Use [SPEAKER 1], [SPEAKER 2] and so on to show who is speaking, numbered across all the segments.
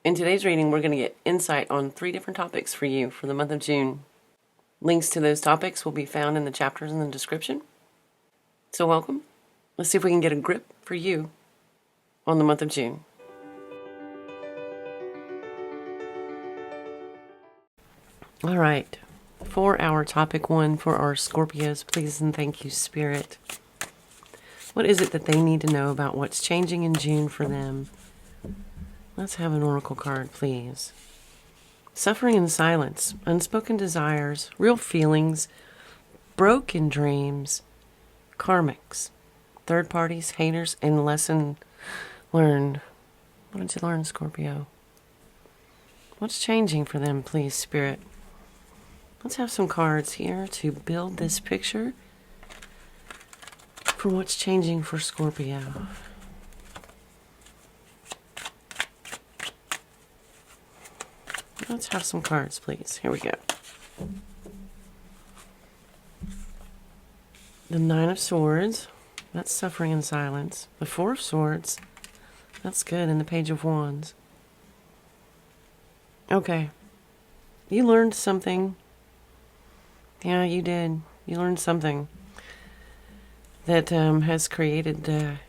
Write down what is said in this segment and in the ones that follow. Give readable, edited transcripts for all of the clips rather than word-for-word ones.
[SPEAKER 1] In today's reading, we're going to get insight on 3 different topics for you for the month of June. Links to those topics will be found in the chapters in the description. So welcome. Let's see if we can get a grip for you on the month of June. All right. For our topic 1 for our Scorpios, please and thank you, Spirit. What is it that they need to know about what's changing in June for them? Let's have an oracle card, please. Suffering in silence, unspoken desires, real feelings, broken dreams, karmics, third parties, haters, and lesson learned. What did you learn, Scorpio? What's changing for them, please, Spirit? Let's have some cards here to build this picture for what's changing for Scorpio. Let's have some cards, please. Here we go. The 9 of Swords. That's suffering in silence. The 4 of Swords. That's good. And the Page of Wands. Okay. You learned something. Yeah, you did. You learned something that has created a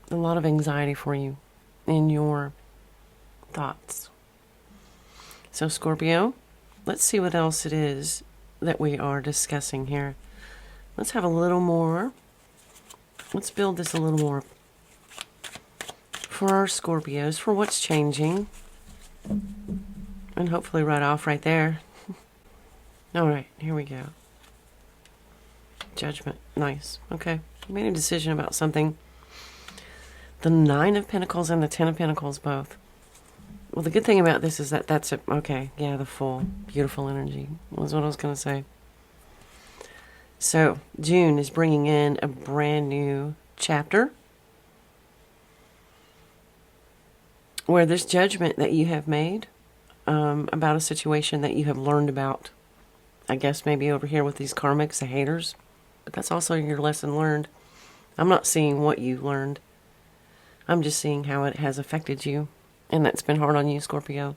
[SPEAKER 1] lot of anxiety for you in your thoughts. So Scorpio, let's see what else it is that we are discussing here. Let's have a little more. Let's build this a little more for our Scorpios, for what's changing. And hopefully right off right there. All right, here we go. Judgment. Nice. Okay. You made a decision about something. The 9 of Pentacles and the 10 of Pentacles both. Well, the good thing about this is that that's it. Okay. Yeah, the full. Beautiful energy. Was what I was going to say. So, June is bringing in a brand new chapter where this judgment that you have made about a situation that you have learned about, I guess maybe over here with these karmics, the haters, but that's also your lesson learned. I'm not seeing what you learned. I'm just seeing how it has affected you, and that's been hard on you, Scorpio.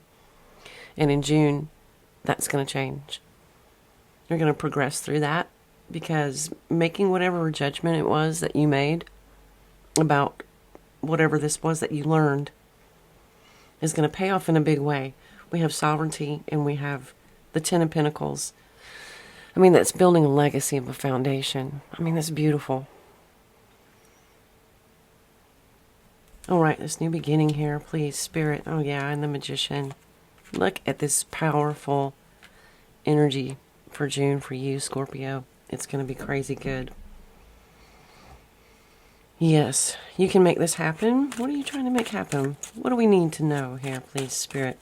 [SPEAKER 1] And in June, that's going to change. You're going to progress through that, because making whatever judgment it was that you made about whatever this was that you learned is going to pay off in a big way. We have sovereignty and we have the 10 of Pentacles. I mean, that's building a legacy of a foundation. I mean, that's beautiful. All right, this new beginning here, please, Spirit. Oh, yeah, and the Magician. Look at this powerful energy for June for you, Scorpio. It's going to be crazy good. Yes, you can make this happen. What are you trying to make happen? What do we need to know here, please, Spirit?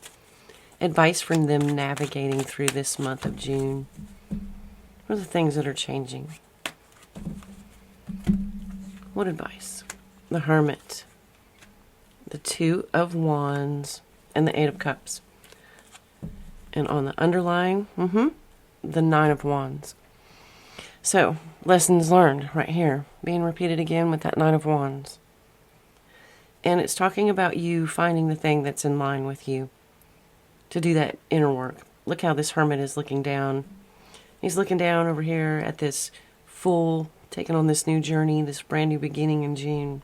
[SPEAKER 1] Advice from them navigating through this month of June. What are the things that are changing? What advice? The Hermit. The 2 of Wands. And the 8 of Cups. And on the underlying, the 9 of Wands. So, lessons learned right here. Being repeated again with that 9 of Wands. And it's talking about you finding the thing that's in line with you to do that inner work. Look how this Hermit is looking down. He's looking down over here at this full, taking on this new journey, this brand new beginning in June.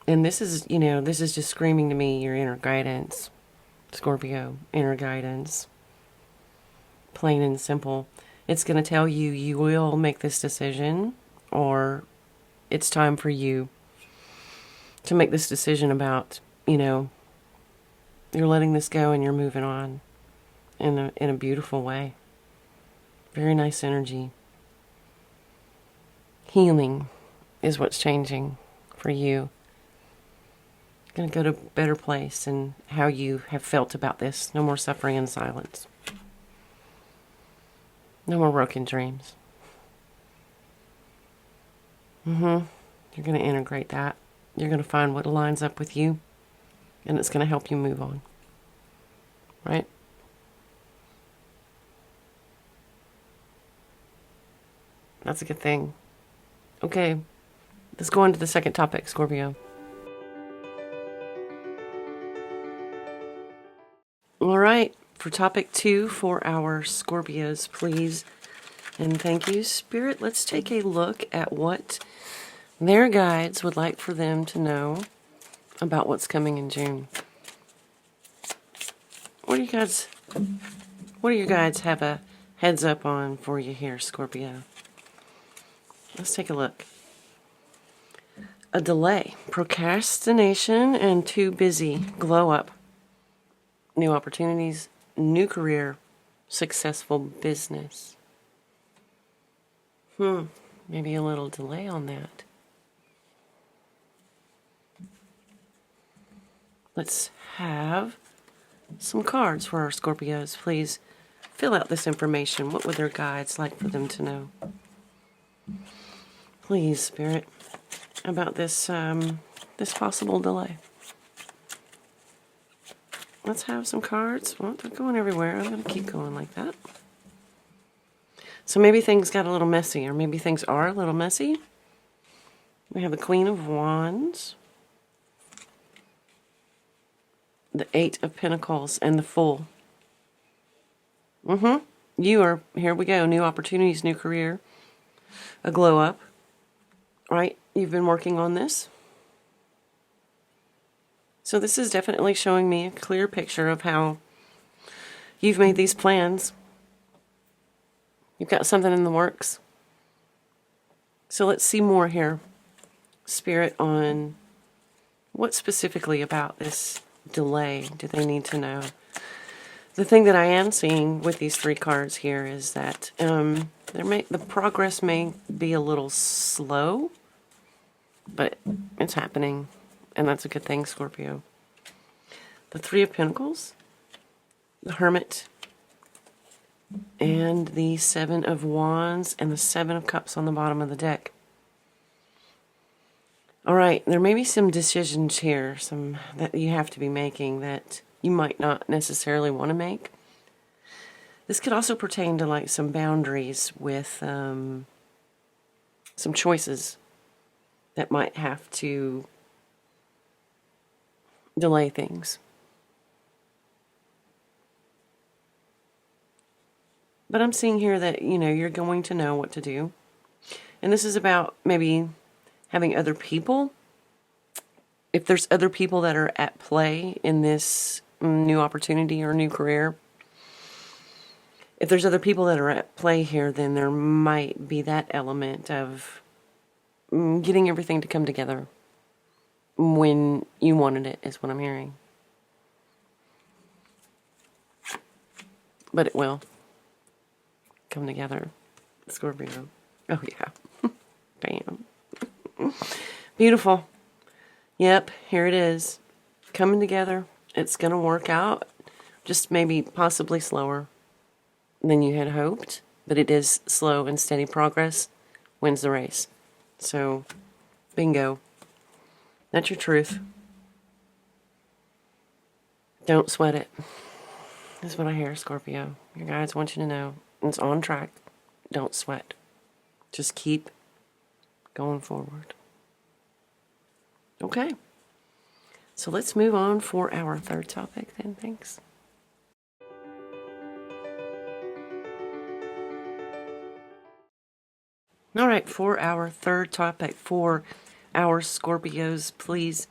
[SPEAKER 1] And this is, this is just screaming to me your inner guidance, Scorpio, inner guidance. Plain and simple. It's going to tell you you will make this decision, or it's time for you to make this decision about, you're letting this go and you're moving on in a beautiful way. Very nice energy. Healing is what's changing for you. Going to go to a better place in how you have felt about this. No more suffering in silence. No more broken dreams. You're going to integrate that. You're going to find what aligns up with you, and it's going to help you move on. Right? That's a good thing. Okay, let's go on to the second topic, Scorpio. All right, for topic 2 for our Scorpios, please. And thank you, Spirit. Let's take a look at what their guides would like for them to know about what's coming in June. What do your guides have a heads up on for you here, Scorpio? Let's take a look. A delay, procrastination, and too busy. Glow up. New opportunities, new career, successful business. Maybe a little delay on that. Let's have some cards for our Scorpios. Please fill out this information. What would their guides like for them to know? Please, Spirit, about this this possible delay. Let's have some cards. Well, they're going everywhere. I'm going to keep going like that. So maybe things got a little messy, or maybe things are a little messy. We have the Queen of Wands, the Eight of Pentacles, and the Fool. You are, here we go, new opportunities, new career, a glow up, right? You've been working on this. So this is definitely showing me a clear picture of how you've made these plans. You've got something in the works. So let's see more here, Spirit, on what specifically about this delay do they need to know. The thing that I am seeing with these 3 cards here is that the progress may be a little slow, but it's happening, and that's a good thing, Scorpio. The 3 of Pentacles, the Hermit, and the 7 of Wands, and the 7 of Cups on the bottom of the deck. All right, there may be some decisions here, some that you have to be making that you might not necessarily want to make. This could also pertain to like some boundaries with some choices that might have to delay things. But I'm seeing here that, you're going to know what to do. And this is about maybe having other people. If there's other people that are at play in this new opportunity or new career, if there's other people that are at play here, then there might be that element of getting everything to come together when you wanted it, is what I'm hearing. But it will come together, Scorpio. Oh, yeah. Bam. Beautiful. Yep, here it is. Coming together. It's going to work out. Just maybe possibly slower than you had hoped. But it is slow and steady progress wins the race. So, bingo. That's your truth. Don't sweat it. That's what I hear, Scorpio. Your guides want you to know. It's on track. Don't sweat. Just keep going forward. Okay. So let's move on for our 3rd topic then. Thanks. All right, for our 3rd topic for our Scorpios, please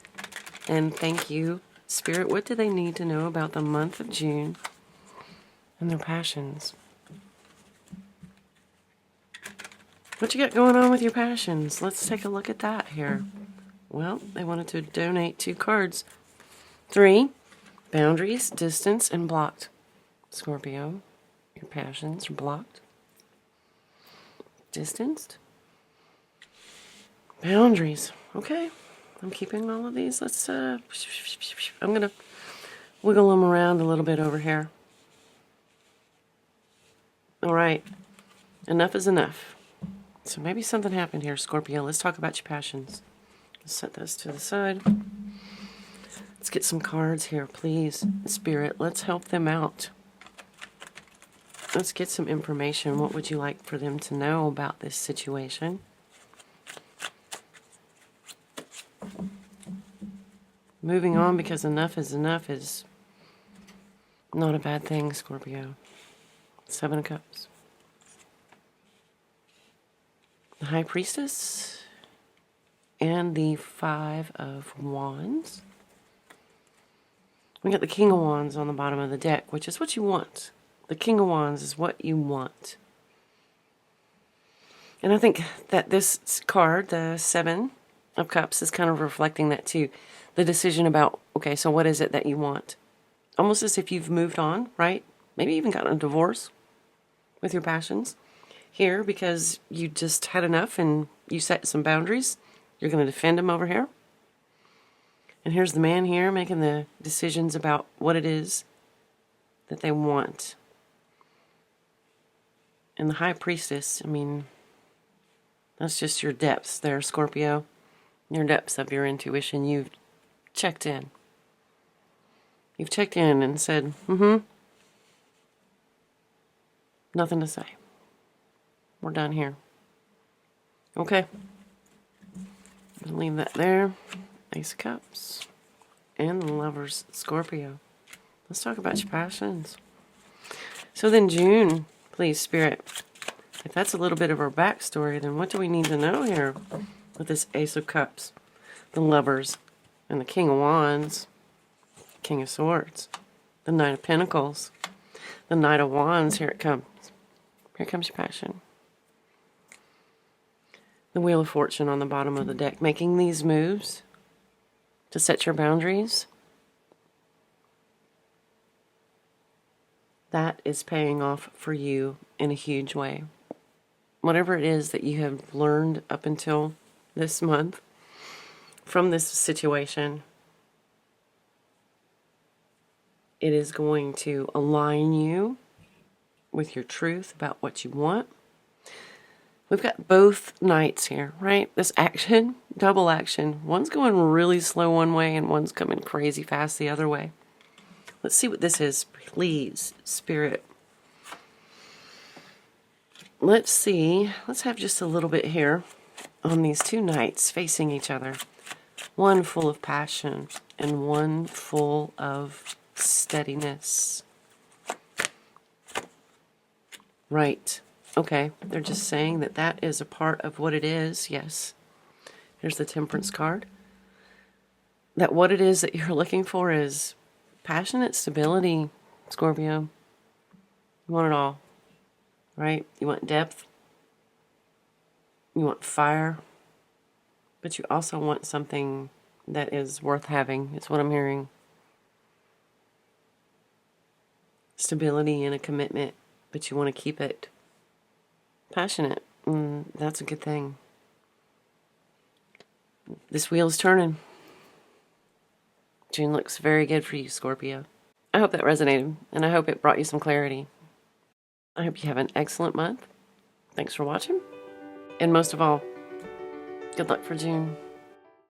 [SPEAKER 1] and thank you. Spirit, what do they need to know about the month of June and their passions? What you got going on with your passions? Let's take a look at that here. Well, they wanted to donate 2 cards. 3, boundaries, distance, and blocked. Scorpio, your passions are blocked. Distanced. Boundaries. Okay, I'm keeping all of these. Let's, I'm going to wiggle them around a little bit over here. All right, enough is enough. So maybe something happened here, Scorpio. Let's talk about your passions. Let's set those to the side. Let's get some cards here, please. Spirit, let's help them out. Let's get some information. What would you like for them to know about this situation? Moving on, because enough is enough is Not a bad thing, Scorpio. 7 of Cups. The High Priestess and the 5 of Wands. We got the King of Wands on the bottom of the deck, which is what you want. The King of Wands is what you want. And I think that this card, the 7 of Cups, is kind of reflecting that too. The decision about, okay, so what is it that you want? Almost as if you've moved on, right? Maybe even gotten a divorce with your passions here because you just had enough and you set some boundaries. You're going to defend them over here. And here's the man here making the decisions about what it is that they want. And the High Priestess, I mean, that's just your depths there, Scorpio. Your depths of your intuition. You've checked in. You've checked in and said, nothing to say. We're done here. Okay. Leave that there. Ace of Cups. And the Lovers, Scorpio. Let's talk about your passions. So then June, please, Spirit. If that's a little bit of our backstory, then what do we need to know here with this Ace of Cups, the Lovers, and the King of Wands, King of Swords, the Knight of Pentacles, the Knight of Wands? Here it comes. Here comes your passion. The Wheel of Fortune on the bottom of the deck, making these moves to set your boundaries. That is paying off for you in a huge way. Whatever it is that you have learned up until this month from this situation, it is going to align you with your truth about what you want. We've got both knights here, right? This action, double action. One's going really slow one way and one's coming crazy fast the other way. Let's see what this is, please, Spirit. Let's see. Let's have just a little bit here on these two knights facing each other. One full of passion and one full of steadiness. Right. Okay. They're just saying that that is a part of what it is. Yes. Here's the Temperance card. That what it is that you're looking for is passionate stability, Scorpio. You want it all, right? You want depth. You want fire. But you also want something that is worth having, is what I'm hearing. Stability and a commitment, but you want to keep it passionate. That's a good thing. This wheel's turning. June looks very good for you, Scorpio. I hope that resonated, and I hope it brought you some clarity. I hope you have an excellent month. Thanks for watching. And most of all, good luck for June.